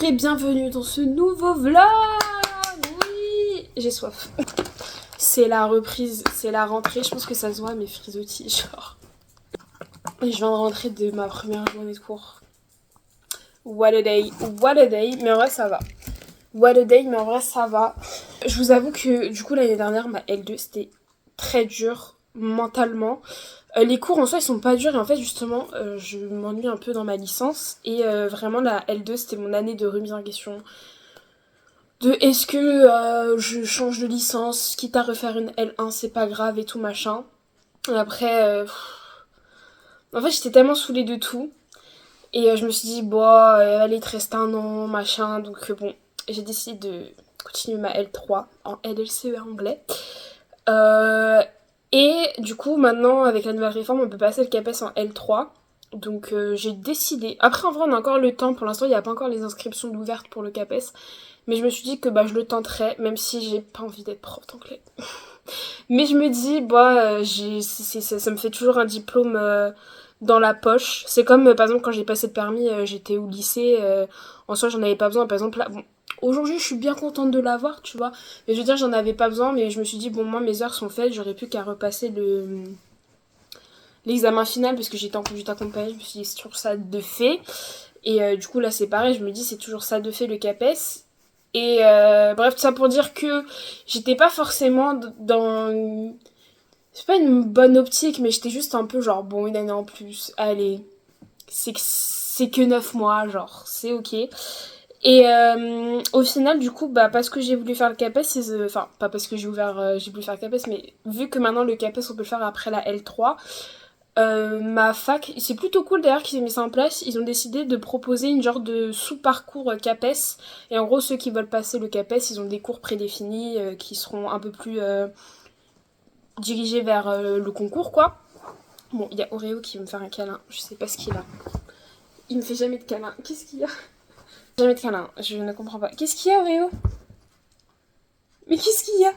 Bonjour et bienvenue dans ce nouveau vlog. Oui, j'ai soif. C'est la reprise, c'est la rentrée. Je pense que ça se voit mes frisottis, genre. Et je viens de rentrer de ma première journée de cours. What a day, what a day. Mais en vrai, ça va. What a day, mais en vrai, ça va. Je vous avoue que du coup, l'année dernière, ma L2, c'était très dur mentalement. Les cours en soi, ils sont pas durs. Et en fait, justement, je m'ennuie un peu dans ma licence. Et vraiment, la L2, c'était mon année de remise en question. De est-ce que je change de licence, quitte à refaire une L1, c'est pas grave et tout machin. Et après, en fait, j'étais tellement saoulée de tout. Et je me suis dit, bon, allez, il te reste un an, machin. Donc bon, j'ai décidé de continuer ma L3 en LLCE anglais. Et du coup, maintenant, avec la nouvelle réforme, on peut passer le CAPES en L3. Donc j'ai décidé. Après, en vrai, on a encore le temps. Pour l'instant, il n'y a pas encore les inscriptions ouvertes pour le CAPES. Mais je me suis dit que je le tenterais, même si j'ai pas envie d'être prof d'anglais. Mais je me dis, ça me fait toujours un diplôme dans la poche. C'est comme, par exemple, quand j'ai passé le permis, j'étais au lycée. En soi, j'en avais pas besoin. Par exemple, là, bon, aujourd'hui, je suis bien contente de l'avoir, tu vois. Mais je veux dire, j'en avais pas besoin. Mais je me suis dit, bon, moi, mes heures sont faites. J'aurais plus qu'à repasser l'examen final parce que j'étais en conduite accompagnée. Je me suis dit, c'est toujours ça de fait. Et du coup, là, c'est pareil. Je me dis, c'est toujours ça de fait, le CAPES. Et bref, tout ça pour dire que j'étais pas forcément dans... C'est pas une bonne optique, mais j'étais juste un peu genre, bon, une année en plus, allez, c'est que 9 mois, genre, c'est ok. Et au final, du coup, parce que j'ai voulu faire le CAPES, enfin, pas parce que j'ai voulu faire le CAPES, mais vu que maintenant le CAPES, on peut le faire après la L3, ma fac, c'est plutôt cool d'ailleurs qu'ils aient mis ça en place. Ils ont décidé de proposer une genre de sous-parcours CAPES. Et en gros, ceux qui veulent passer le CAPES, ils ont des cours prédéfinis qui seront un peu plus dirigés vers le concours, quoi. Bon, il y a Oreo qui veut me faire un câlin. Je sais pas ce qu'il a. Il me fait jamais de câlin. Qu'est-ce qu'il y a? Jamais de câlin. Je ne comprends pas. Qu'est-ce qu'il y a, Oreo? Mais qu'est-ce qu'il y a?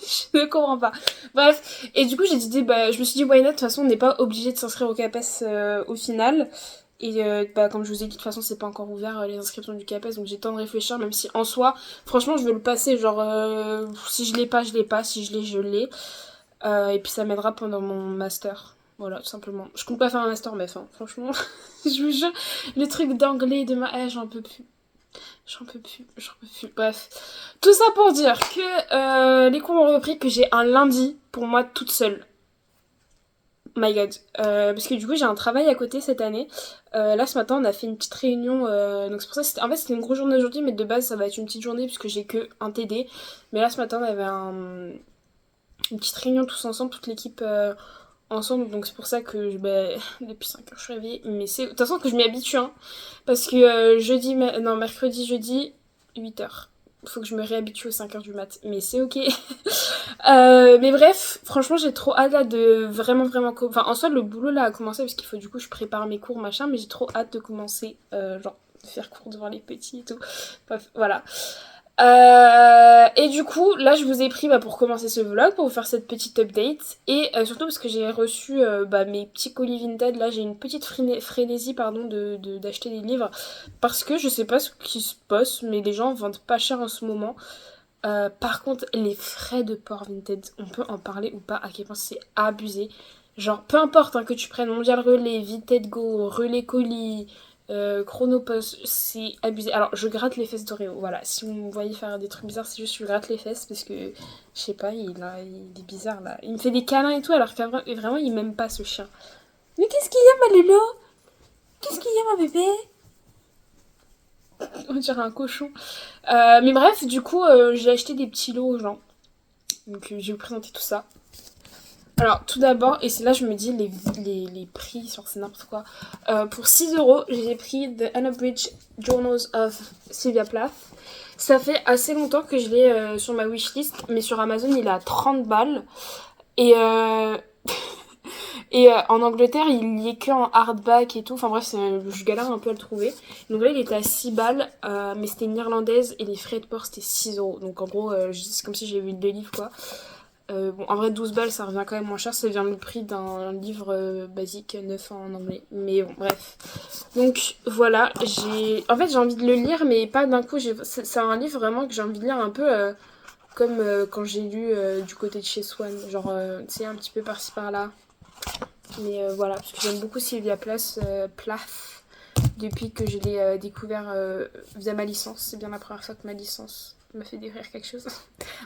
Je ne comprends pas. Bref, et du coup j'ai dit, je me suis dit why not, de toute façon on n'est pas obligé de s'inscrire au CAPES au final. Et comme je vous ai dit, de toute façon c'est pas encore ouvert les inscriptions du CAPES, donc j'ai le temps de réfléchir, même si en soi, franchement je veux le passer, genre si je l'ai pas, je l'ai pas, si je l'ai, je l'ai. Et puis ça m'aidera pendant mon master. Voilà, tout simplement. Je compte pas faire un master MEF, hein, franchement. Je vous jure, le truc d'anglais de ma... j'en peux plus. J'en peux plus. Bref. Tout ça pour dire que les cours ont repris, que j'ai un lundi pour moi toute seule. My god. Parce que du coup, j'ai un travail à côté cette année. Là, ce matin, on a fait une petite réunion. Donc c'est pour ça que c'était une grosse journée aujourd'hui, mais de base, ça va être une petite journée puisque j'ai que un TD. Mais là, ce matin, on avait une petite réunion tous ensemble, toute l'équipe ensemble. Donc c'est pour ça que depuis 5 heures, je suis réveillée. Mais c'est de toute façon que je m'y habitue, hein. Parce que mercredi, jeudi, 8 heures. Faut que je me réhabitue aux 5 heures du mat. Mais c'est ok. Mais bref, franchement, j'ai trop hâte là de vraiment, vraiment... Enfin, en soi, le boulot là a commencé parce qu'il faut du coup, je prépare mes cours, machin. Mais j'ai trop hâte de commencer, genre, de faire cours devant les petits et tout. Bref, voilà. Et du coup, là, je vous ai pris pour commencer ce vlog, pour vous faire cette petite update. Et surtout parce que j'ai reçu mes petits colis Vinted. Là, j'ai une petite frénésie, pardon, d'acheter des livres. Parce que je sais pas ce qui se passe, mais les gens vendent pas cher en ce moment. Par contre, les frais de port Vinted, on peut en parler ou pas, à quel point c'est abusé. Genre, peu importe hein, que tu prennes Mondial Relais, Vinted Go, Relais Colis... Chronopost, c'est abusé. Alors, je gratte les fesses d'Oreo. Voilà, si vous me voyez faire des trucs bizarres, c'est juste que je gratte les fesses parce que, je sais pas, il est bizarre là. Il me fait des câlins et tout, alors que vraiment, il m'aime pas ce chien. Mais qu'est-ce qu'il y a, ma Lolo? Qu'est-ce qu'il y a, ma bébé? On dirait un cochon. Mais bref, du coup, j'ai acheté des petits lots aux gens. Donc, je vais vous présenter tout ça. Alors, tout d'abord, et c'est là je me dis les prix, sur c'est n'importe quoi. Pour 6 €, j'ai pris The Unabridged Journals of Sylvia Plath. Ça fait assez longtemps que je l'ai sur ma wishlist, mais sur Amazon il est à 30 balles. Et, en Angleterre, il y est que en hardback et tout. Enfin bref, je galère un peu à le trouver. Donc là, il était à 6 balles, mais c'était une irlandaise et les frais de port c'était 6 €. Donc en gros, c'est comme si j'avais eu 2 livres quoi. Bon, en vrai, 12 balles, ça revient quand même moins cher. Ça vient le prix d'un livre basique neuf en anglais. Mais bon, bref. Donc, voilà. En fait, j'ai envie de le lire, mais pas d'un coup. C'est un livre vraiment que j'ai envie de lire un peu comme quand j'ai lu du côté de chez Swan. Genre, tu sais, un petit peu par-ci par-là. Mais voilà, parce que j'aime beaucoup Sylvia Plath depuis que je l'ai découvert via ma licence. C'est bien la première fois que ma licence m'a fait découvrir quelque chose.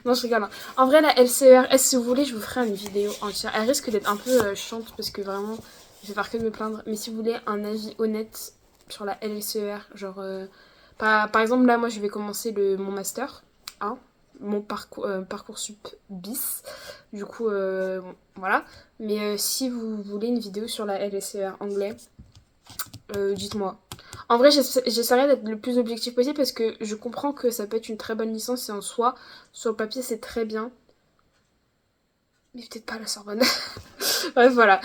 Non, je rigole. Hein. En vrai, la LCERS, si vous voulez, je vous ferai une vidéo entière. Elle risque d'être un peu chiante parce que vraiment, je vais faire que de me plaindre. Mais si vous voulez un avis honnête sur la LCER, genre, par exemple, là, moi, je vais commencer mon master 1, mon Parcoursup bis. Du coup, bon, voilà. Mais si vous voulez une vidéo sur la LCER anglais, dites-moi. En vrai, j'essaierai d'être le plus objectif possible parce que je comprends que ça peut être une très bonne licence et en soi, sur le papier, c'est très bien. Mais peut-être pas à la Sorbonne. Bref, voilà.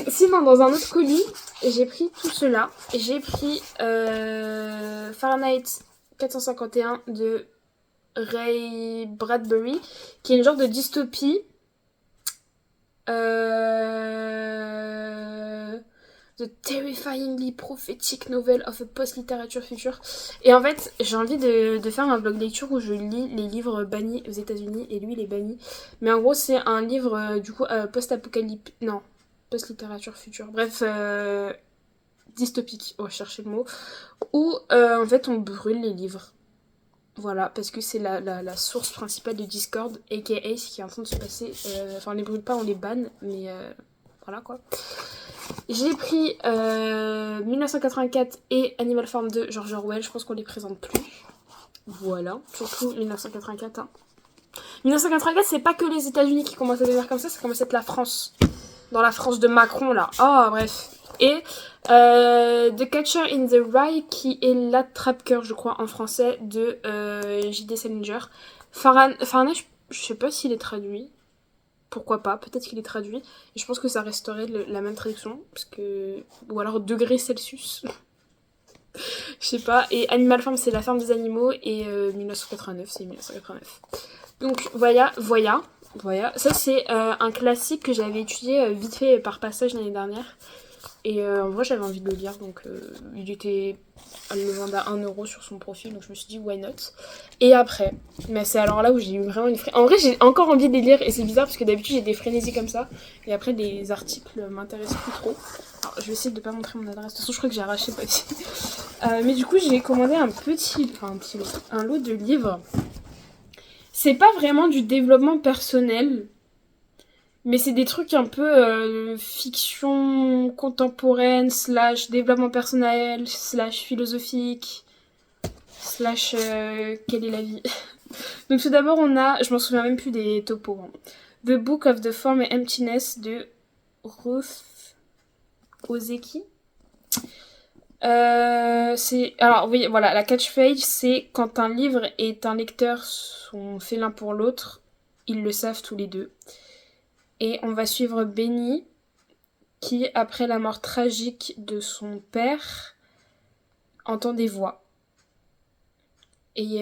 Sinon, dans un autre colis, j'ai pris tout cela. J'ai pris Fahrenheit 451 de Ray Bradbury, qui est une genre de dystopie. The Terrifyingly Prophetic Novel of a Post-Literature Future. Et en fait, j'ai envie de faire un blog lecture où je lis les livres bannis aux États-Unis et lui, il est banni. Mais en gros, c'est un livre du coup post-apocalypse. Non, post-littérature future. Bref, dystopique. On va chercher le mot. Où en fait, on brûle les livres. Voilà, parce que c'est la source principale de Discord, aka ce qui est en train de se passer. Enfin, on les brûle pas, on les banne, mais voilà quoi. J'ai pris 1984 et Animal Farm 2, George Orwell. Je pense qu'on les présente plus. Voilà, surtout 1984. Hein. 1984, c'est pas que les États-Unis qui commencent à devenir comme ça commence à être la France. Dans la France de Macron, là. Oh, bref. Et The Catcher in the Rye, qui est l'attrape-cœur, je crois, en français, de J.D. Salinger. Fahrenheit, je sais pas s'il est traduit. Pourquoi pas, peut-être qu'il est traduit. Et je pense que ça resterait la même traduction. Parce que... Ou alors degré Celsius. Je sais pas. Et Animal Farm, c'est la ferme des animaux. Et 1989, c'est 1989. Donc, voilà. Ça, c'est un classique que j'avais étudié vite fait par passage l'année dernière. Et en vrai, j'avais envie de le lire. Donc, il était... Elle me vendait à 1€ sur son profil. Donc, je me suis dit, why not. Et après, mais c'est alors là où j'ai eu vraiment une frénésie. En vrai, j'ai encore envie de les lire. Et c'est bizarre parce que d'habitude, j'ai des frénésies comme ça. Et après, les articles m'intéressent plus trop. Alors, je vais essayer de pas montrer mon adresse. De toute façon, je crois que j'ai arraché le papier. Mais du coup, j'ai commandé un lot de livres. C'est pas vraiment du développement personnel, mais c'est des trucs un peu fiction contemporaine, / développement personnel, / philosophique, / quelle est la vie. Donc tout d'abord on a, je m'en souviens même plus des topos, hein. The Book of the Form and Emptiness de Ruth Ozeki. Alors oui, voilà, la catchphrase, c'est quand un livre et un lecteur sont faits l'un pour l'autre, ils le savent tous les deux. Et on va suivre Benny, qui, après la mort tragique de son père, entend des voix. Et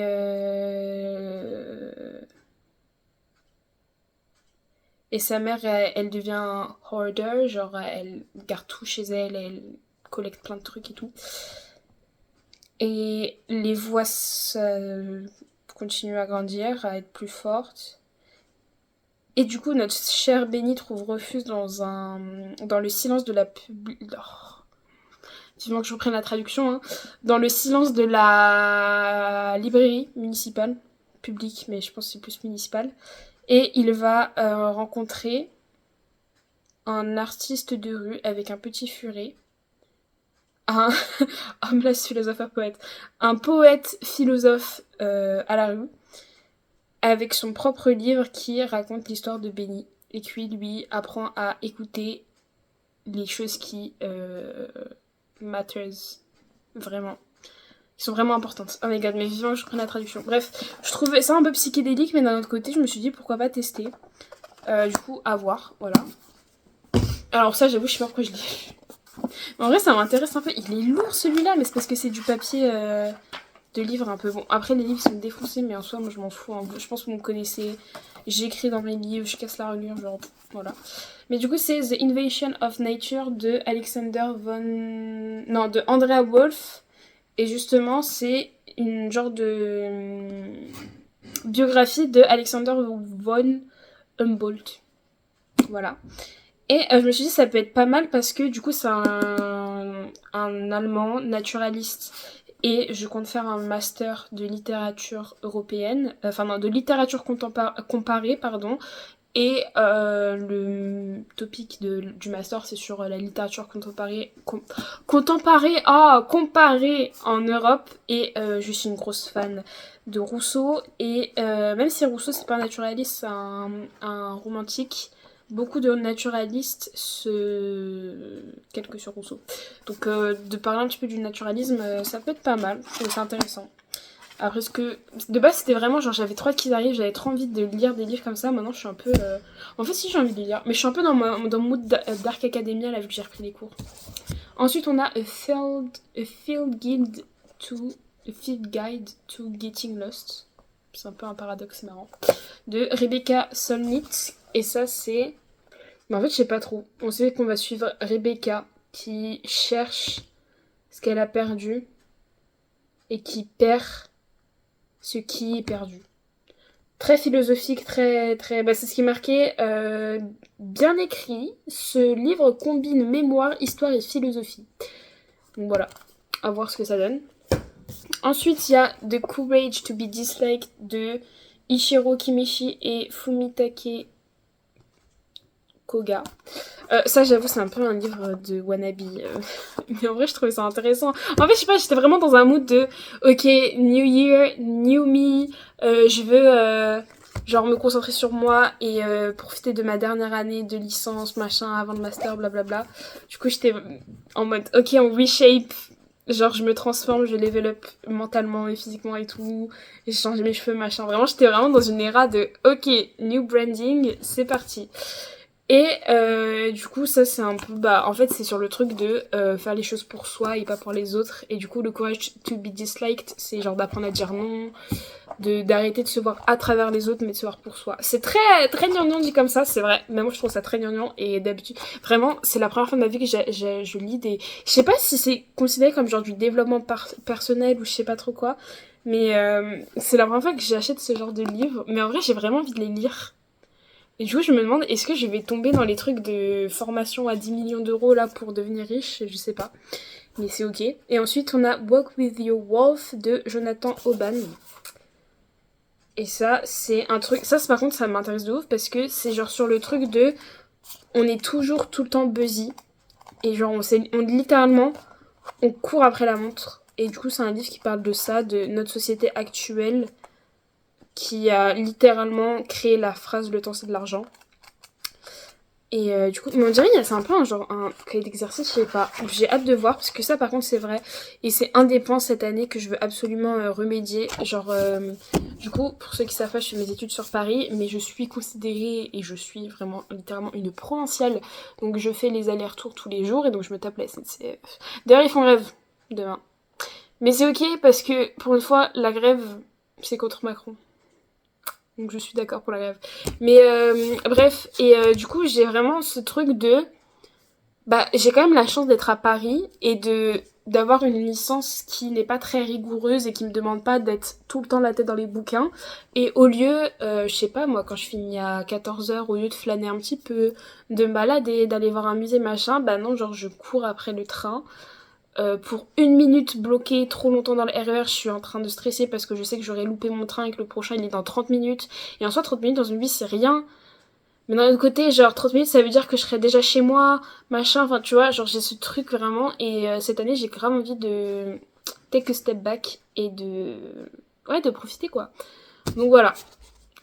sa mère, elle devient hoarder, genre elle garde tout chez elle, elle collecte plein de trucs et tout. Et les voix continuent à grandir, à être plus fortes. Et du coup, notre chère Benny trouve refuge dans le silence de la vivement que je reprenne la traduction, hein. Dans le silence de la librairie municipale, publique, mais je pense que c'est plus municipal. Et il va rencontrer un artiste de rue avec un petit furet. Homeless philosophe poète. Un poète philosophe à la rue, avec son propre livre qui raconte l'histoire de Benny. Et qui lui apprend à écouter les choses qui matters. Vraiment. Qui sont vraiment importantes. Oh my god, mais vivement je reprends la traduction. Bref, je trouvais ça un peu psychédélique, mais d'un autre côté, je me suis dit pourquoi pas tester. Du coup, à voir, voilà. Alors ça, j'avoue, je sais pas pourquoi je lis. En vrai, ça m'intéresse un peu. Il est lourd celui-là, mais c'est parce que c'est du papier de livres un peu. Bon, après, les livres sont défoncés, mais en soi, moi, je m'en fous. Hein. Je pense que vous me connaissez. J'écris dans mes livres, je casse la reliure, genre, voilà. Mais du coup, c'est The Invasion of Nature de Alexander von... Non, de Andrea Wolff. Et justement, c'est une genre de biographie de Alexander von Humboldt. Voilà. Et je me suis dit, ça peut être pas mal parce que du coup, c'est un Allemand naturaliste. Et je compte faire un master de littérature européenne, enfin non, de littérature comparée, pardon. Et le topic du master, c'est sur la littérature comparée en Europe. Et je suis une grosse fan de Rousseau. Et même si Rousseau, c'est pas un naturaliste, c'est un romantique, beaucoup de naturalistes se calquent sur Rousseau. Donc de parler un petit peu du naturalisme, ça peut être pas mal. C'est intéressant. Après, ce que de base, c'était vraiment genre j'avais trop hâte qu'ils arrivent, j'avais trop envie de lire des livres comme ça. Maintenant, je suis un peu. En fait, si j'ai envie de lire, mais je suis un peu dans le mood Dark Academia là, vu que j'ai repris les cours. Ensuite, on a a Field Guide to Getting Lost. C'est un peu un paradoxe marrant. De Rebecca Solnit. Et ça, c'est. Mais en fait, je sais pas trop. On sait qu'on va suivre Rebecca qui cherche ce qu'elle a perdu et qui perd ce qui est perdu. Très philosophique, très... Bah, c'est ce qui est marqué. Bien écrit, ce livre combine mémoire, histoire et philosophie. Donc voilà, à voir ce que ça donne. Ensuite, il y a The Courage to be Disliked de Ichiro Kimishi et Fumitake Koga. Ça, j'avoue, c'est un peu un livre de wannabe. Mais en vrai, je trouvais ça intéressant. En fait, je sais pas, j'étais vraiment dans un mood de ok, New Year, New Me. Je veux genre me concentrer sur moi et profiter de ma dernière année de licence, machin, avant le master, blablabla. Du coup, j'étais en mode ok, on reshape. Genre, je me transforme, je level up mentalement et physiquement et tout. J'ai changé mes cheveux, machin. Vraiment, j'étais vraiment dans une era de ok, new branding, c'est parti. Et du coup, ça c'est un peu... Bah, en fait, c'est sur le truc de faire les choses pour soi et pas pour les autres. Et du coup, le courage to be disliked, c'est genre d'apprendre à dire non, d'arrêter de se voir à travers les autres, mais de se voir pour soi. C'est très gnangnan dit comme ça, c'est vrai. Mais moi, je trouve ça très gnangnan. Et d'habitude, vraiment, c'est la première fois de ma vie que je lis des... Je sais pas si c'est considéré comme genre du développement personnel ou je sais pas trop quoi. Mais c'est la première fois que j'achète ce genre de livres. Mais en vrai, j'ai vraiment envie de les lire. Et du coup, je me demande, est-ce que je vais tomber dans les trucs de formation à 10 millions d'euros là pour devenir riche? Je sais pas. Mais c'est ok. Et ensuite, on a Walk with Your Wolf de Jonathan Auban. Et ça, c'est un truc... Ça, par contre, ça m'intéresse de ouf parce que c'est genre sur le truc de... On est toujours tout le temps busy. Et genre, littéralement, on court après la montre. Et du coup, c'est un livre qui parle de ça, de notre société actuelle qui a littéralement créé la phrase «Le temps c'est de l'argent». Et du coup, mais on dirait c'est un peu un cahier d'exercice, je sais pas. J'ai hâte de voir parce que ça par contre c'est vrai. Et c'est un des points cette année que je veux absolument remédier. Genre, du coup, pour ceux qui savent pas, je fais mes études sur Paris, mais je suis considérée et je suis vraiment littéralement une provinciale. Donc je fais les allers-retours tous les jours et donc je me tape la SNCF. D'ailleurs, ils font grève demain. Mais c'est ok parce que pour une fois, la grève, c'est contre Macron. Donc je suis d'accord pour la grève. Mais bref, et du coup j'ai vraiment ce truc de... Bah j'ai quand même la chance d'être à Paris et d'avoir une licence qui n'est pas très rigoureuse et qui me demande pas d'être tout le temps la tête dans les bouquins. Et au lieu, je sais pas moi, quand je finis à 14h, au lieu de flâner un petit peu, de me balader, d'aller voir un musée machin, bah non, genre je cours après le train. Pour une minute bloquée trop longtemps dans le RER, je suis en train de stresser parce que je sais que j'aurais loupé mon train et que le prochain il est dans 30 minutes. Et en soi, 30 minutes dans une vie, c'est rien. Mais d'un autre côté, genre 30 minutes, ça veut dire que je serais déjà chez moi, machin. Enfin, tu vois, genre j'ai ce truc vraiment. Et cette année, j'ai grave envie de take a step back et ouais, de profiter quoi. Donc voilà.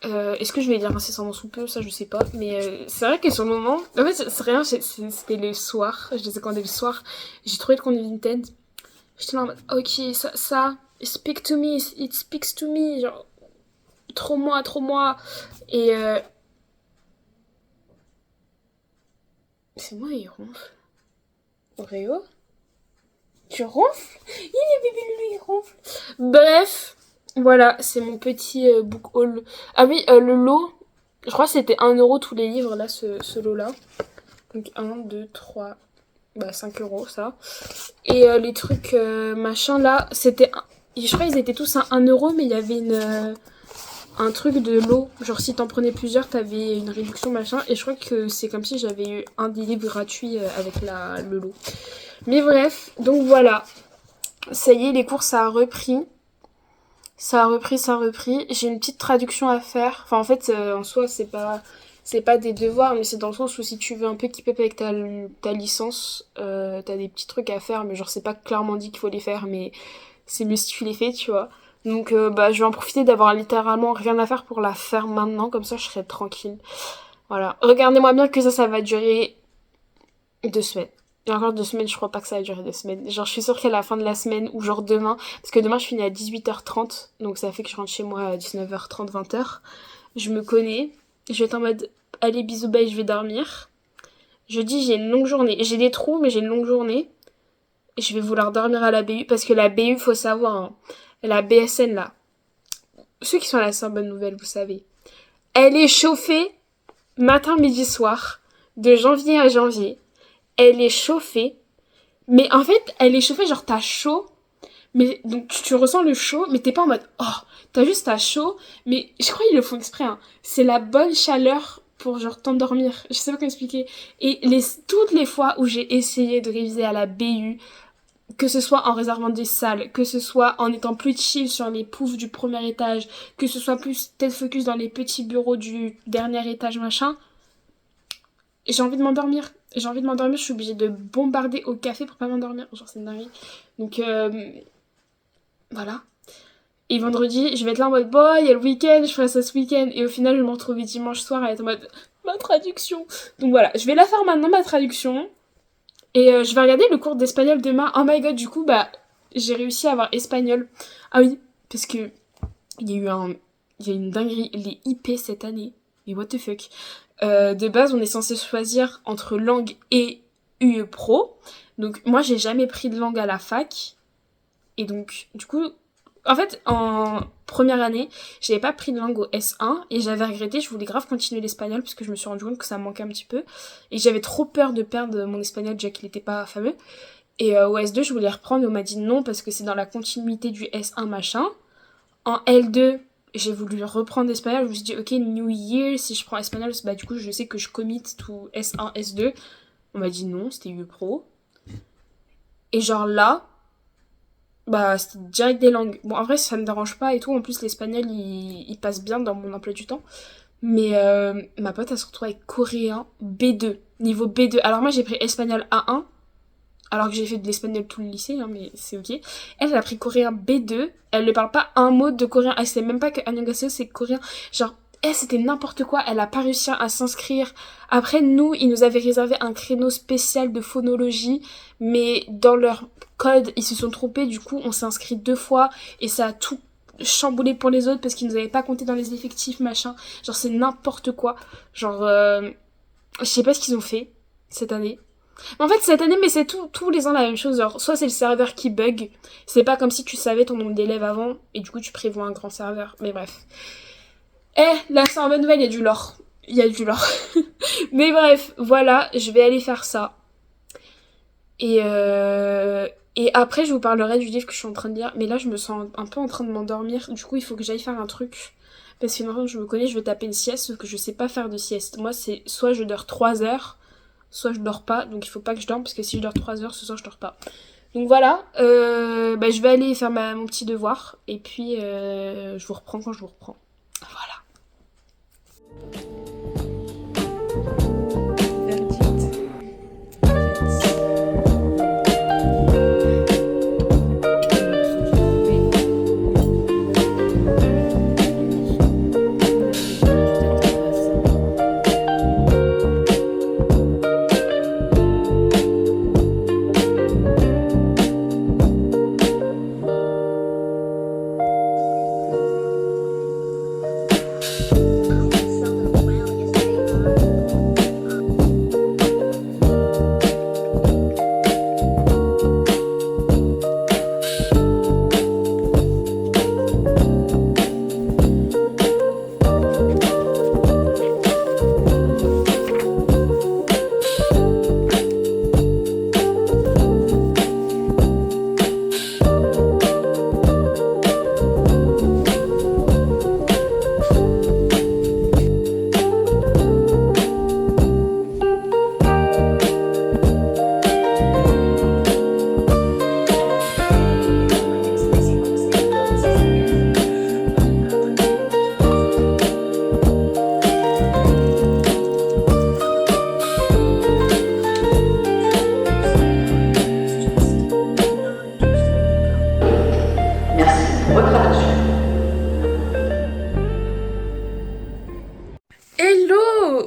Est-ce que je vais lire incessamment sous peu? Ça, je sais pas. Mais c'est vrai que sur le moment... En fait, c'est rien, c'était le soir. Je les ai commandés le soir. J'ai trouvé le compte Vinted. J'étais là en mode, ok, ça, speak to me, it speaks to me. Genre, trop moi, trop moi. Et c'est moi, il ronfle. Oreo? Tu ronfles? Il est bébé Loulou, il ronfle. Bref, voilà, c'est mon petit book haul. Ah oui, le lot, je crois que c'était 1€ tous les livres, là, ce lot-là. Donc 1, 2, 3, bah 5€ ça. Et les trucs machin, là, c'était... Je crois qu'ils étaient tous à 1€, mais il y avait un truc de lot. Genre, si t'en prenais plusieurs, t'avais une réduction machin. Et je crois que c'est comme si j'avais eu un des livres gratuits avec le lot. Mais bref, donc voilà. Ça y est, les cours, ça a repris. Ça a repris. J'ai une petite traduction à faire. Enfin, en fait, en soi, c'est pas des devoirs, mais c'est dans le sens où si tu veux un peu keep up avec ta licence, t'as des petits trucs à faire, mais genre, c'est pas clairement dit qu'il faut les faire, mais c'est mieux si tu les fais, tu vois. Donc, bah, je vais en profiter d'avoir littéralement rien à faire pour la faire maintenant, comme ça, je serai tranquille. Voilà. Regardez-moi bien que ça va durer 2 semaines. Et encore 2 semaines, je crois pas que ça va durer 2 semaines. Genre, je suis sûre qu'à la fin de la semaine, ou genre demain, parce que demain, je finis à 18h30, donc ça fait que je rentre chez moi à 19h30, 20h. Je me connais. Je vais être en mode, allez, bisous, bye, je vais dormir. Jeudi, j'ai une longue journée. J'ai des trous, mais j'ai une longue journée. Je vais vouloir dormir à la BU, parce que la BU, faut savoir, hein, la BSN, là, ceux qui sont à la bonne nouvelle, vous savez, elle est chauffée matin, midi, soir, de janvier à janvier. Elle est chauffée, mais en fait, elle est chauffée, genre t'as chaud, mais donc tu ressens le chaud, mais t'es pas en mode oh, t'as chaud, mais je crois qu'ils le font exprès, hein. C'est la bonne chaleur pour genre t'endormir. Je sais pas comment expliquer. Et toutes les fois où j'ai essayé de réviser à la BU, que ce soit en réservant des salles, que ce soit en étant plus chill sur les poufs du premier étage, que ce soit plus tête focus dans les petits bureaux du dernier étage, machin, j'ai envie de m'endormir. Je suis obligée de bombarder au café pour pas m'endormir. Genre, c'est une dinguerie. Donc, voilà. Et vendredi, je vais être là en mode, bon, il y a le week-end, je ferai ça ce week-end. Et au final, je me retrouve dimanche soir à être en mode, ma traduction. Donc voilà, je vais la faire maintenant, ma traduction. Et je vais regarder le cours d'espagnol demain. Oh my god, du coup, bah, j'ai réussi à avoir espagnol. Ah oui, parce que il y a une dinguerie. Les IP cette année. Mais what the fuck. De base, on est censé choisir entre langue et UE Pro. Donc, moi, j'ai jamais pris de langue à la fac. Et donc, du coup, en fait, en première année, j'avais pas pris de langue au S1 et j'avais regretté. Je voulais grave continuer l'espagnol parce que je me suis rendu compte que ça me manquait un petit peu. Et j'avais trop peur de perdre mon espagnol déjà qu'il était pas fameux. Et au S2, je voulais reprendre et on m'a dit non parce que c'est dans la continuité du S1 machin. En L2, j'ai voulu reprendre l'espagnol. Je me suis dit, ok, New Year, si je prends espagnol, bah du coup, je sais que je commit tout S1, S2. On m'a dit non, c'était UE Pro. Et genre là, bah c'était direct des langues. Bon, en vrai, ça me dérange pas et tout. En plus, l'espagnol, il passe bien dans mon emploi du temps. Mais ma pote, elle se retrouve avec coréen B2, niveau B2. Alors moi, j'ai pris espagnol A1. Alors que j'ai fait de l'espagnol tout le lycée, hein, mais c'est ok. Elle a pris coréen B2. Elle ne parle pas un mot de coréen. Elle sait même pas que Annyeonghaseyo c'est coréen. Genre, c'était n'importe quoi. Elle a pas réussi à s'inscrire. Après, nous, ils nous avaient réservé un créneau spécial de phonologie. Mais dans leur code, ils se sont trompés. Du coup, on s'est inscrit 2 fois. Et ça a tout chamboulé pour les autres parce qu'ils nous avaient pas compté dans les effectifs, machin. Genre, c'est n'importe quoi. Genre, je sais pas ce qu'ils ont fait cette année. En fait, cette année, mais c'est tous les ans la même chose. Genre, soit c'est le serveur qui bug, c'est pas comme si tu savais ton nombre d'élèves avant, et du coup tu prévois un grand serveur. Mais bref. Là, c'est en bonne nouvelle, il y a du lore. Il y a du lore. Mais bref, voilà, je vais aller faire ça. Et après, je vous parlerai du livre que je suis en train de lire. Mais là, je me sens un peu en train de m'endormir. Du coup, il faut que j'aille faire un truc. Parce que maintenant, je me connais, je veux taper une sieste, sauf que je sais pas faire de sieste. Moi, c'est soit je dors 3 heures, soit je dors pas, donc il faut pas que je dorme parce que si je dors 3 heures, ce soir je dors pas. Donc voilà, bah, je vais aller faire mon petit devoir et puis je vous reprends quand je vous reprends. Voilà.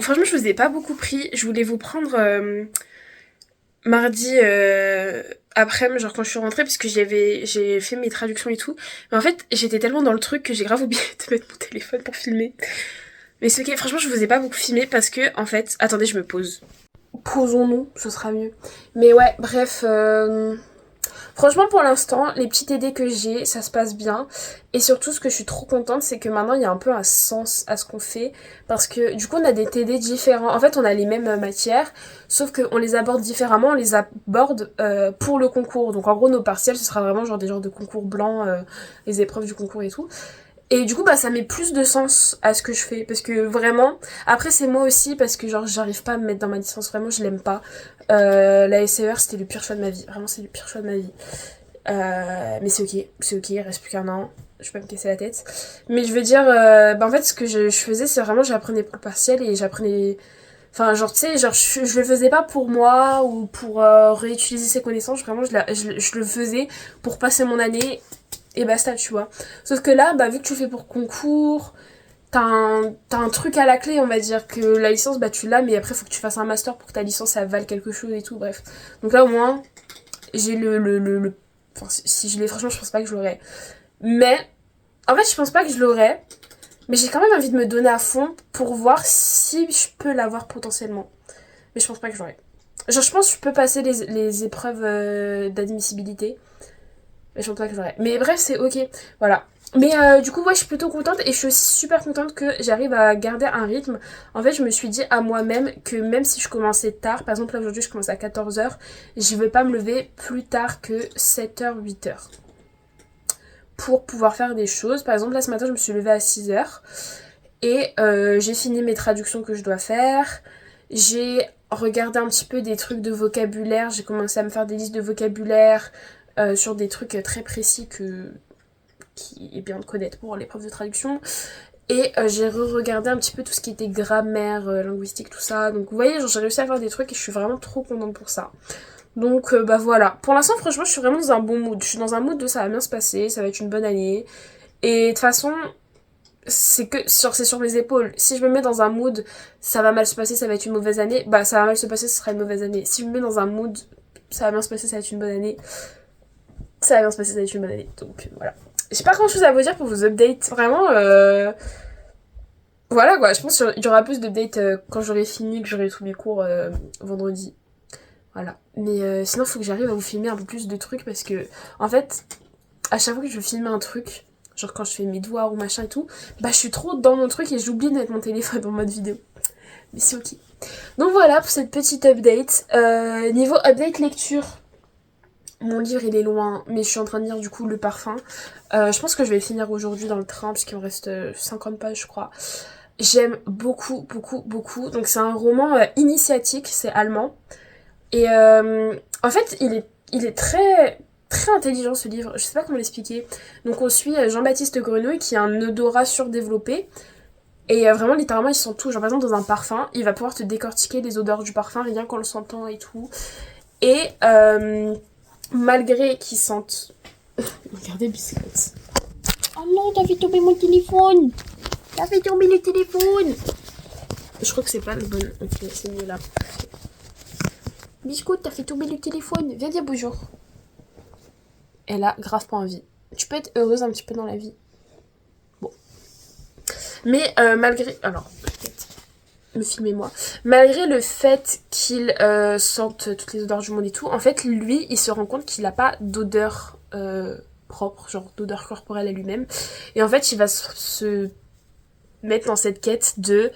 franchement, je vous ai pas beaucoup pris. Je voulais vous prendre mardi après, genre quand je suis rentrée, parce que j'ai fait mes traductions et tout. Mais en fait, j'étais tellement dans le truc que j'ai grave oublié de mettre mon téléphone pour filmer. Mais c'est ok, franchement, je vous ai pas beaucoup filmé parce que, en fait, attendez, je me pose. Posons-nous, ce sera mieux. Mais ouais, bref, franchement, pour l'instant, les petits TD que j'ai, ça se passe bien. Et surtout, ce que je suis trop contente, c'est que maintenant, il y a un peu un sens à ce qu'on fait. Parce que, du coup, on a des TD différents. En fait, on a les mêmes matières, sauf qu'on les aborde différemment. On les aborde pour le concours. Donc, en gros, nos partiels, ce sera vraiment genre des genres de concours blancs, les épreuves du concours et tout. Et du coup, bah, ça met plus de sens à ce que je fais. Parce que vraiment, après, c'est moi aussi, parce que genre, j'arrive pas à me mettre dans ma licence. Vraiment, je l'aime pas. La SER, c'était le pire choix de ma vie. Vraiment, c'est le pire choix de ma vie. Mais c'est ok, il reste plus qu'un an. Je vais pas me casser la tête. Mais je veux dire, bah en fait, ce que je faisais, c'est vraiment, j'apprenais pour le partiel et j'apprenais. Enfin, genre, tu sais, genre, je le faisais pas pour moi ou pour réutiliser ses connaissances. Vraiment, je le faisais pour passer mon année et basta, tu vois. Sauf que là, bah, vu que tu le fais pour concours, t'as un truc à la clé, on va dire, que la licence, bah, tu l'as, mais après, faut que tu fasses un master pour que ta licence, ça vale quelque chose et tout, bref. Donc là, au moins, j'ai enfin, si je l'ai, franchement, je pense pas que je l'aurais. Mais, en fait, je pense pas que je l'aurais, mais j'ai quand même envie de me donner à fond pour voir si je peux l'avoir potentiellement. Mais je pense pas que je l'aurais. Genre, je pense que je peux passer les épreuves d'admissibilité. Mais je pense pas que je l'aurais. Mais bref, c'est ok. Voilà. Mais du coup, ouais, je suis plutôt contente et je suis aussi super contente que j'arrive à garder un rythme. En fait, je me suis dit à moi-même que même si je commençais tard, par exemple là aujourd'hui je commence à 14h, je vais pas me lever plus tard que 7h, 8h. Pour pouvoir faire des choses. Par exemple là ce matin je me suis levée à 6h et j'ai fini mes traductions que je dois faire. J'ai regardé un petit peu des trucs de vocabulaire, j'ai commencé à me faire des listes de vocabulaire sur des trucs très précis qui est bien de connaître pour l'épreuve de traduction. Et j'ai re-regardé un petit peu tout ce qui était grammaire, linguistique, tout ça. Donc vous voyez, genre, j'ai réussi à faire des trucs et je suis vraiment trop contente pour ça. Donc bah voilà. Pour l'instant, franchement, je suis vraiment dans un bon mood. Je suis dans un mood de ça va bien se passer, ça va être une bonne année. Et de toute façon, c'est sur mes épaules. Si je me mets dans un mood, ça va mal se passer, ça va être une mauvaise année, bah ça va mal se passer, ce sera une mauvaise année. Si je me mets dans un mood, ça va bien se passer, ça va être une bonne année, ça va bien se passer, ça va être une bonne année. Donc voilà. J'ai pas grand chose à vous dire pour vous update. Vraiment, voilà quoi. Je pense qu'il y aura plus d'updates quand j'aurai fini, que j'aurai tous mes cours vendredi. Voilà. Mais sinon, faut que j'arrive à vous filmer un peu plus de trucs parce que, en fait, à chaque fois que je veux filmer un truc, genre quand je fais mes devoirs ou machin et tout, bah je suis trop dans mon truc et j'oublie de mettre mon téléphone en mode vidéo. Mais c'est ok. Donc voilà pour cette petite update. Niveau update lecture, mon livre il est loin, mais je suis en train de lire du coup Le Parfum. Je pense que je vais finir aujourd'hui dans le train parce qu'il me reste 50 pages je crois. J'aime beaucoup, beaucoup, beaucoup. Donc c'est un roman initiatique, c'est allemand. Et en fait il est très très intelligent ce livre, je sais pas comment l'expliquer. Donc on suit Jean-Baptiste Grenouille qui a un odorat surdéveloppé. Et vraiment littéralement il sent tout. Genre par exemple dans un parfum, il va pouvoir te décortiquer les odeurs du parfum rien qu'en le sentant et tout. Et malgré qu'ils sentent... Regardez Biscotte. Oh non, t'as fait tomber mon téléphone. T'as fait tomber le téléphone. Je crois que c'est pas le bon. Ok, c'est mieux là. Biscotte, t'as fait tomber le téléphone. Viens dire bonjour. Elle a grave pas envie. Tu peux être heureuse un petit peu dans la vie. Bon. Mais malgré... Alors, peut-être me filmer moi. Malgré le fait qu'il sente toutes les odeurs du monde et tout, en fait, lui, il se rend compte qu'il a pas d'odeur propre, genre d'odeur corporelle à lui-même. Et en fait, il va se mettre dans cette quête de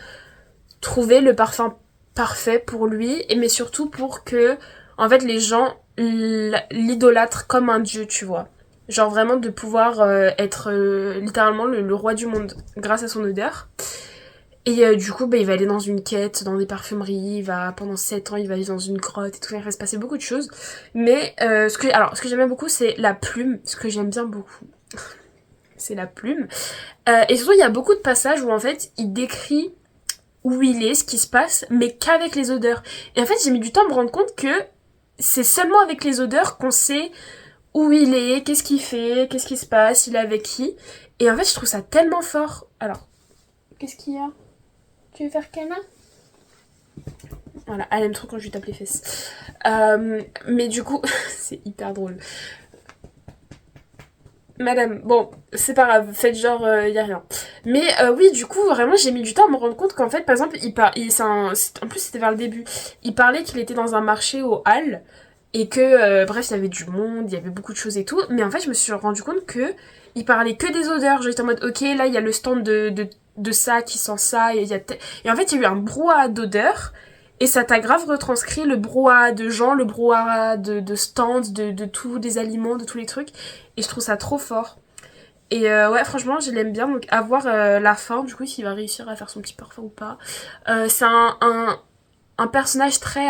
trouver le parfum parfait pour lui, mais surtout pour que, en fait, les gens l'idolâtrent comme un dieu, tu vois. Genre vraiment de pouvoir être littéralement le roi du monde grâce à son odeur. Et du coup, bah, il va aller dans une quête, dans des parfumeries, pendant 7 ans, il va vivre dans une grotte et tout, il va se passer beaucoup de choses. Mais ce que j'aime bien beaucoup, c'est la plume, ce que j'aime bien beaucoup. C'est la plume. Et surtout, il y a beaucoup de passages où en fait, il décrit où il est, ce qui se passe, mais qu'avec les odeurs. Et en fait, j'ai mis du temps à me rendre compte que c'est seulement avec les odeurs qu'on sait où il est, qu'est-ce qu'il fait, qu'est-ce qui se passe, il est avec qui. Et en fait, je trouve ça tellement fort. Alors, qu'est-ce qu'il y a ? Tu veux faire câlin ? Voilà, elle aime trop quand je lui tape les fesses. Mais du coup, c'est hyper drôle. Madame, bon, c'est pas grave, faites genre, y a rien. Mais oui, du coup, vraiment, j'ai mis du temps à me rendre compte qu'en fait, par exemple, en plus, c'était vers le début. Il parlait qu'il était dans un marché au Hall et que, bref, il y avait du monde, il y avait beaucoup de choses et tout. Mais en fait, je me suis rendu compte que il parlait que des odeurs. J'étais en mode, ok, là, il y a le stand de ça qui sent ça. Et en fait, il y a eu un brouhaha d'odeurs. Et ça t'a grave retranscrit le brouhaha de gens, le brouhaha de stands, de tous les aliments, de tous les trucs. Et je trouve ça trop fort. Et ouais, franchement, je l'aime bien. Donc, à voir la fin, du coup, s'il va réussir à faire son petit parfum ou pas. C'est un personnage très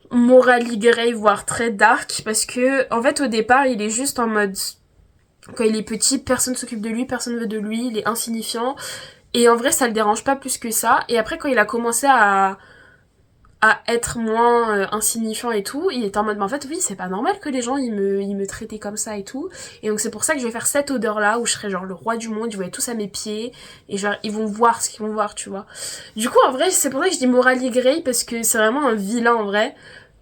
morally grey, voire très dark. Parce que, en fait, au départ, il est juste en mode... Quand il est petit, personne s'occupe de lui, personne veut de lui, il est insignifiant. Et en vrai, ça le dérange pas plus que ça. Et après, quand il a commencé à être moins insignifiant et tout, il était en mode, mais en fait, oui, c'est pas normal que les gens, ils me traitaient comme ça et tout. Et donc, c'est pour ça que je vais faire cette odeur-là, où je serai genre le roi du monde, ils vont être tous à mes pieds, et genre, ils vont voir ce qu'ils vont voir, tu vois. Du coup, en vrai, c'est pour ça que je dis Morally Grey, parce que c'est vraiment un vilain, en vrai.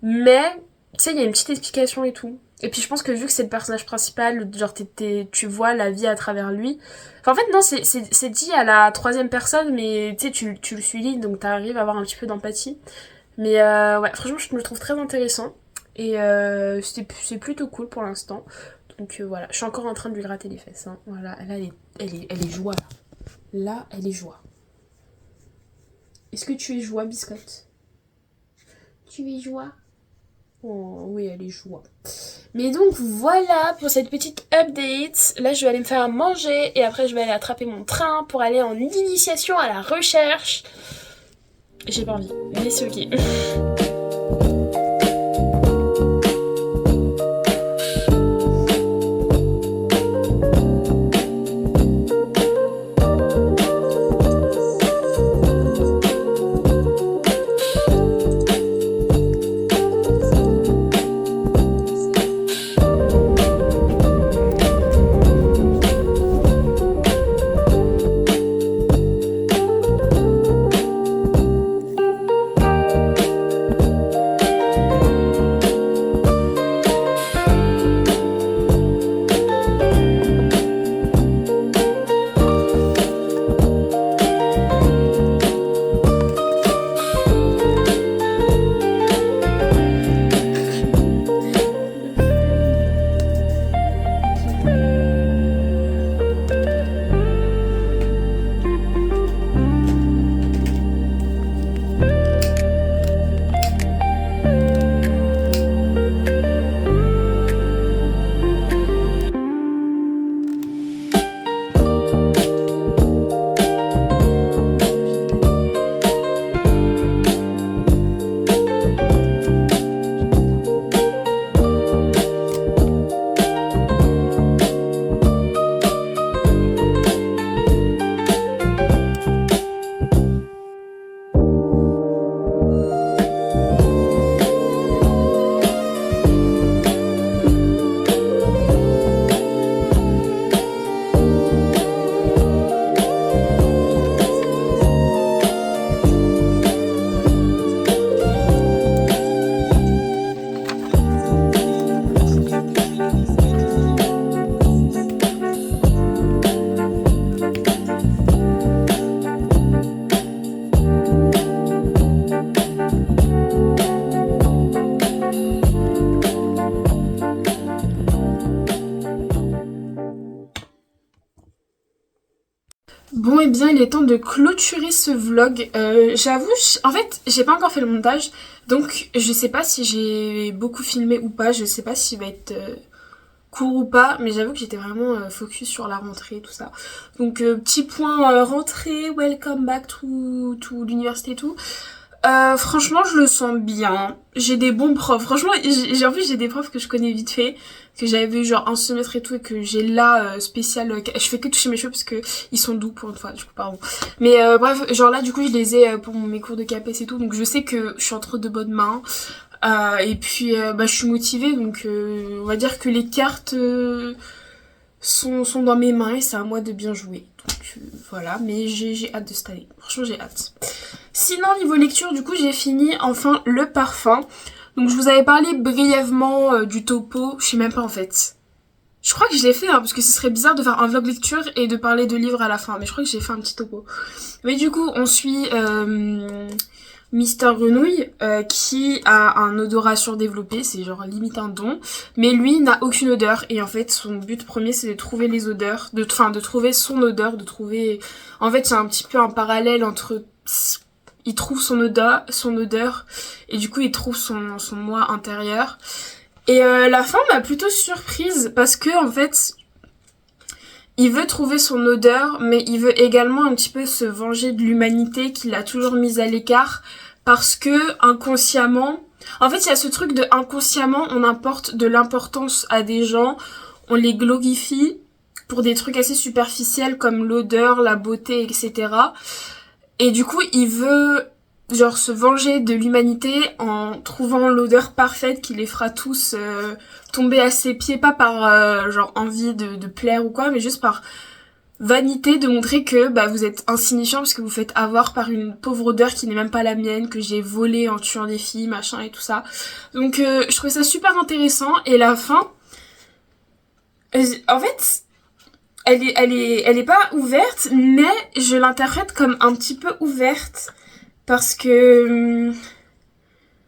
Mais, tu sais, il y a une petite explication et tout. Et puis, je pense que vu que c'est le personnage principal, genre, tu vois la vie à travers lui. Enfin, en fait, non, c'est dit à la troisième personne, mais tu sais, tu le suis, donc t'arrives à avoir un petit peu d'empathie. Mais ouais, franchement, je me le trouve très intéressant. Et c'est plutôt cool pour l'instant. Donc voilà, je suis encore en train de lui gratter les fesses. Hein. Voilà, là, elle est joie. Là, elle est joie. Est-ce que tu es joie, biscotte? Tu es joie? Oh oui, elle est joie. Mais donc voilà pour cette petite update. Là, je vais aller me faire à manger et après, je vais aller attraper mon train pour aller en initiation à la recherche. J'ai pas envie, mais c'est ok. Bon, et bien, il est temps de clôturer ce vlog. J'avoue, en fait, j'ai pas encore fait le montage, donc je sais pas si j'ai beaucoup filmé ou pas, je sais pas s'il va être court ou pas, mais j'avoue que j'étais vraiment focus sur la rentrée et tout ça. Donc, petit point rentrée, welcome back to l'université et tout. Franchement, je le sens bien. J'ai des bons profs. Franchement, en plus, j'ai des profs que je connais vite fait, que j'avais vu genre un semestre et tout, et que j'ai là spécial. Je fais que toucher mes cheveux parce que ils sont doux pour une fois. Du coup, pardon. Mais bref, genre là, du coup, je les ai pour mes cours de CAPES et tout, donc je sais que je suis entre de bonnes mains. Et puis, bah, je suis motivée, donc on va dire que les cartes sont dans mes mains et c'est à moi de bien jouer. Donc voilà, mais j'ai hâte de cette année. Franchement, j'ai hâte. Sinon, niveau lecture, du coup, j'ai fini enfin Le Parfum. Donc je vous avais parlé brièvement du topo, je sais même pas en fait. Je crois que je l'ai fait, hein, parce que ce serait bizarre de faire un vlog lecture et de parler de livres à la fin, mais je crois que j'ai fait un petit topo. Mais du coup, on suit Mister Grenouille, qui a un odorat surdéveloppé, c'est genre limite un don, mais lui n'a aucune odeur, et en fait, son but premier, c'est de trouver les odeurs, de trouver son odeur, de trouver... En fait, il y a un petit peu un parallèle entre... Il trouve son odeur, et du coup, il trouve son moi intérieur. Et la fin m'a plutôt surprise parce que en fait, il veut trouver son odeur, mais il veut également un petit peu se venger de l'humanité qu'il a toujours mise à l'écart parce que inconsciemment, en fait, il y a ce truc de inconsciemment, on apporte de l'importance à des gens, on les glorifie pour des trucs assez superficiels comme l'odeur, la beauté, etc. Et du coup, il veut genre se venger de l'humanité en trouvant l'odeur parfaite qui les fera tous tomber à ses pieds, pas par genre envie de plaire ou quoi, mais juste par vanité de montrer que bah vous êtes insignifiant parce que vous faites avoir par une pauvre odeur qui n'est même pas la mienne, que j'ai volée en tuant des filles, machin et tout ça. Donc je trouvais ça super intéressant et la fin, en fait, elle est pas ouverte, mais je l'interprète comme un petit peu ouverte parce que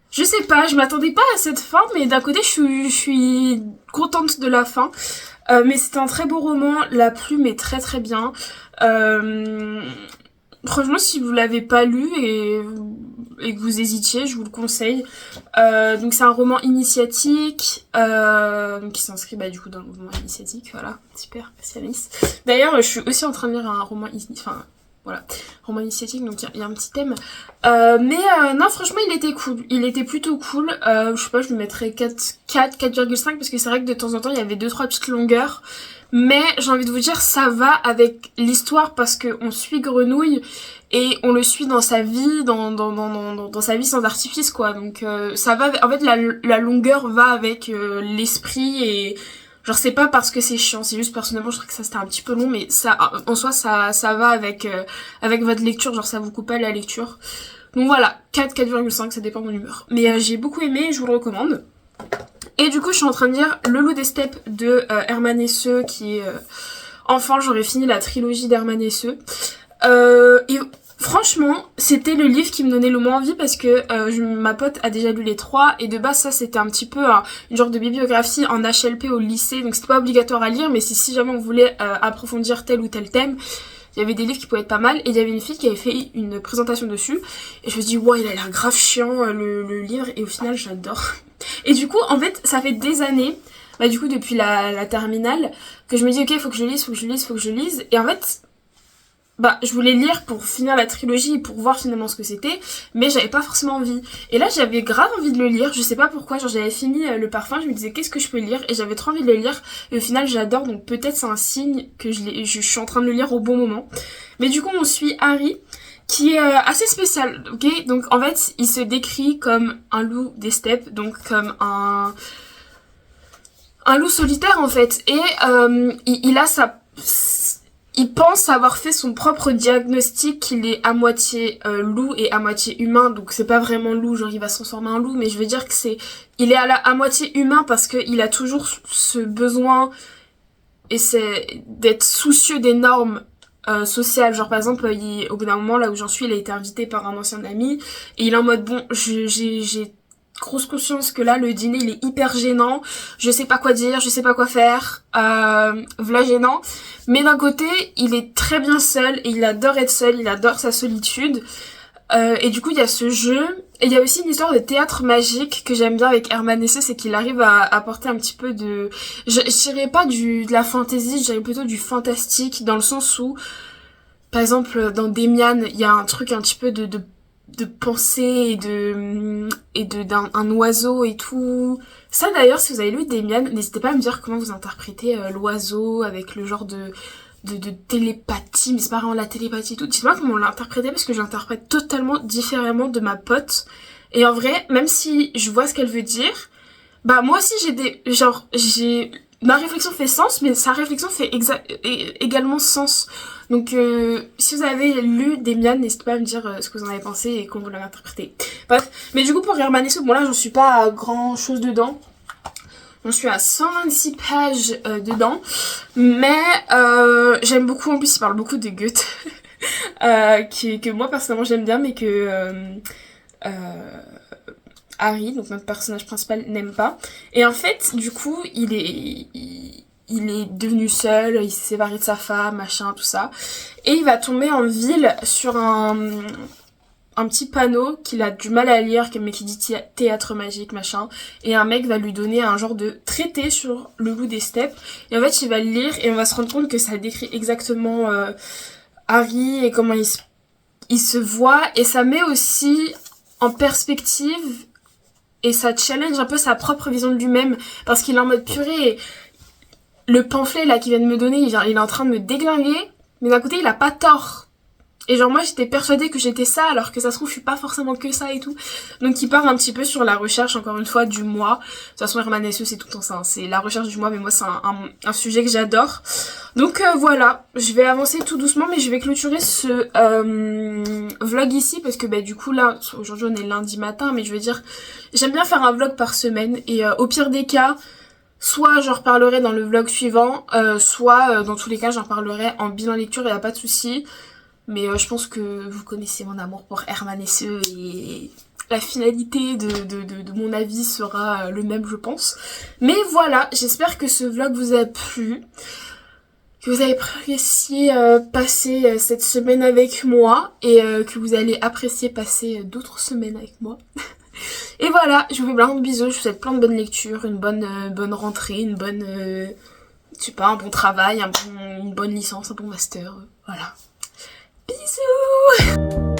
je sais pas, je m'attendais pas à cette fin, mais d'un côté je suis contente de la fin. Mais c'est un très beau roman, la plume est très très bien. Franchement, si vous l'avez pas lu et que vous hésitiez, je vous le conseille. Donc c'est un roman initiatique qui s'inscrit bah, du coup dans le mouvement initiatique, voilà, super spécialiste. D'ailleurs, je suis aussi en train de lire un roman roman initiatique, donc il y a un petit thème. Non, franchement, il était cool. Il était plutôt cool. Je sais pas, je lui mettrais 4,5 parce que c'est vrai que de temps en temps, il y avait 2-3 petites longueurs. Mais j'ai envie de vous dire, ça va avec l'histoire parce que on suit Grenouille et on le suit dans sa vie, dans sa vie sans artifice, quoi. Donc ça va, en fait, la longueur va avec l'esprit et genre c'est pas parce que c'est chiant, c'est juste personnellement je trouve que ça c'était un petit peu long, mais ça en soi ça va avec votre lecture, genre ça vous coupe pas la lecture. Donc voilà, 4,5, ça dépend de mon humeur. Mais j'ai beaucoup aimé, je vous le recommande. Et du coup je suis en train de lire Le Loup des Steppes de Hermann Hesse, qui est enfin j'aurais fini la trilogie d'Hermann Hesse. Et franchement, c'était le livre qui me donnait le moins envie parce que ma pote a déjà lu les 3 et de base ça c'était un petit peu une genre de bibliographie en HLP au lycée, donc c'était pas obligatoire à lire, mais si jamais on voulait approfondir tel ou tel thème, il y avait des livres qui pouvaient être pas mal et il y avait une fille qui avait fait une présentation dessus et je me suis dit ouais, il a l'air grave chiant le livre, et au final j'adore. Et du coup en fait ça fait des années, bah du coup depuis la terminale, que je me dis ok, faut que je lise, et en fait bah je voulais lire pour finir la trilogie, pour voir finalement ce que c'était, mais j'avais pas forcément envie. Et là j'avais grave envie de le lire, je sais pas pourquoi, genre j'avais fini Le Parfum, je me disais qu'est-ce que je peux lire, et j'avais trop envie de le lire, et au final j'adore, donc peut-être c'est un signe que je suis en train de le lire au bon moment. Mais du coup on suit Harry, qui est assez spécial, ok. Donc en fait il se décrit comme un loup des steppes, donc comme un loup solitaire en fait, et il a il pense avoir fait son propre diagnostic qu'il est à moitié loup et à moitié humain, donc c'est pas vraiment loup, genre il va se transformer en loup, mais je veux dire que il est à moitié humain parce qu'il a toujours ce besoin et c'est d'être soucieux des normes sociales. Genre par exemple, au bout d'un moment, là où j'en suis, il a été invité par un ancien ami et il est en mode bon, j'ai grosse conscience que là le dîner il est hyper gênant, je sais pas quoi dire, je sais pas quoi faire, v'là gênant, mais d'un côté il est très bien seul et il adore être seul, il adore sa solitude, et du coup il y a ce jeu, et il y a aussi une histoire de théâtre magique que j'aime bien avec Hermann Hesse, c'est qu'il arrive à apporter un petit peu de, je dirais pas de la fantaisie, je dirais plutôt du fantastique, dans le sens où par exemple dans Demian il y a un truc un petit peu de pensée et d'un oiseau et tout. Ça d'ailleurs, si vous avez lu Demian, n'hésitez pas à me dire comment vous interprétez l'oiseau avec le genre de télépathie, mais c'est pas vraiment la télépathie et tout. Dites-moi comment on l'a interprété parce que j'interprète totalement différemment de ma pote. Et en vrai, même si je vois ce qu'elle veut dire, bah moi aussi j'ai ma réflexion fait sens, mais sa réflexion fait également sens. Donc si vous avez lu Demian, n'hésitez pas à me dire ce que vous en avez pensé et comment vous l'avez interprété. Bref, mais du coup pour Hermanesse, bon là j'en suis pas à grand chose dedans. J'en suis à 126 pages dedans, mais j'aime beaucoup, en plus il parle beaucoup de Goethe, que moi personnellement j'aime bien, mais que Harry, donc notre personnage principal, n'aime pas. Et en fait, du coup, il est devenu seul, il s'est séparé de sa femme, machin, tout ça. Et il va tomber en ville sur un petit panneau qu'il a du mal à lire, mais qui dit théâtre magique, machin. Et un mec va lui donner un genre de traité sur le loup des steppes. Et en fait, il va le lire et on va se rendre compte que ça décrit exactement Harry et comment il se voit. Et ça met aussi en perspective et ça challenge un peu sa propre vision de lui-même. Parce qu'il est en mode purée. Le pamphlet là qu'il vient de me donner, il est en train de me déglinguer. Mais d'un côté, il a pas tort. Et genre moi j'étais persuadée que j'étais ça alors que ça se trouve je suis pas forcément que ça et tout. Donc il part un petit peu sur la recherche encore une fois du moi. De toute façon Hermanesse c'est tout le temps ça, hein. C'est la recherche du moi, mais moi c'est un sujet que j'adore. Donc voilà, je vais avancer tout doucement mais je vais clôturer ce vlog ici parce que bah du coup là aujourd'hui on est lundi matin, mais je veux dire j'aime bien faire un vlog par semaine et au pire des cas soit j'en reparlerai dans le vlog suivant, soit dans tous les cas j'en parlerai en bilan lecture, y a pas de souci. Mais je pense que vous connaissez mon amour pour Hermanesse et la finalité de mon avis sera le même, je pense. Mais voilà, j'espère que ce vlog vous a plu, que vous avez apprécié passer cette semaine avec moi et que vous allez apprécier passer d'autres semaines avec moi. Et voilà, je vous fais plein de bisous, je vous souhaite plein de bonnes lectures, une bonne rentrée, une bonne, je sais pas, un bon travail, une bonne licence, un bon master, voilà. Bisous.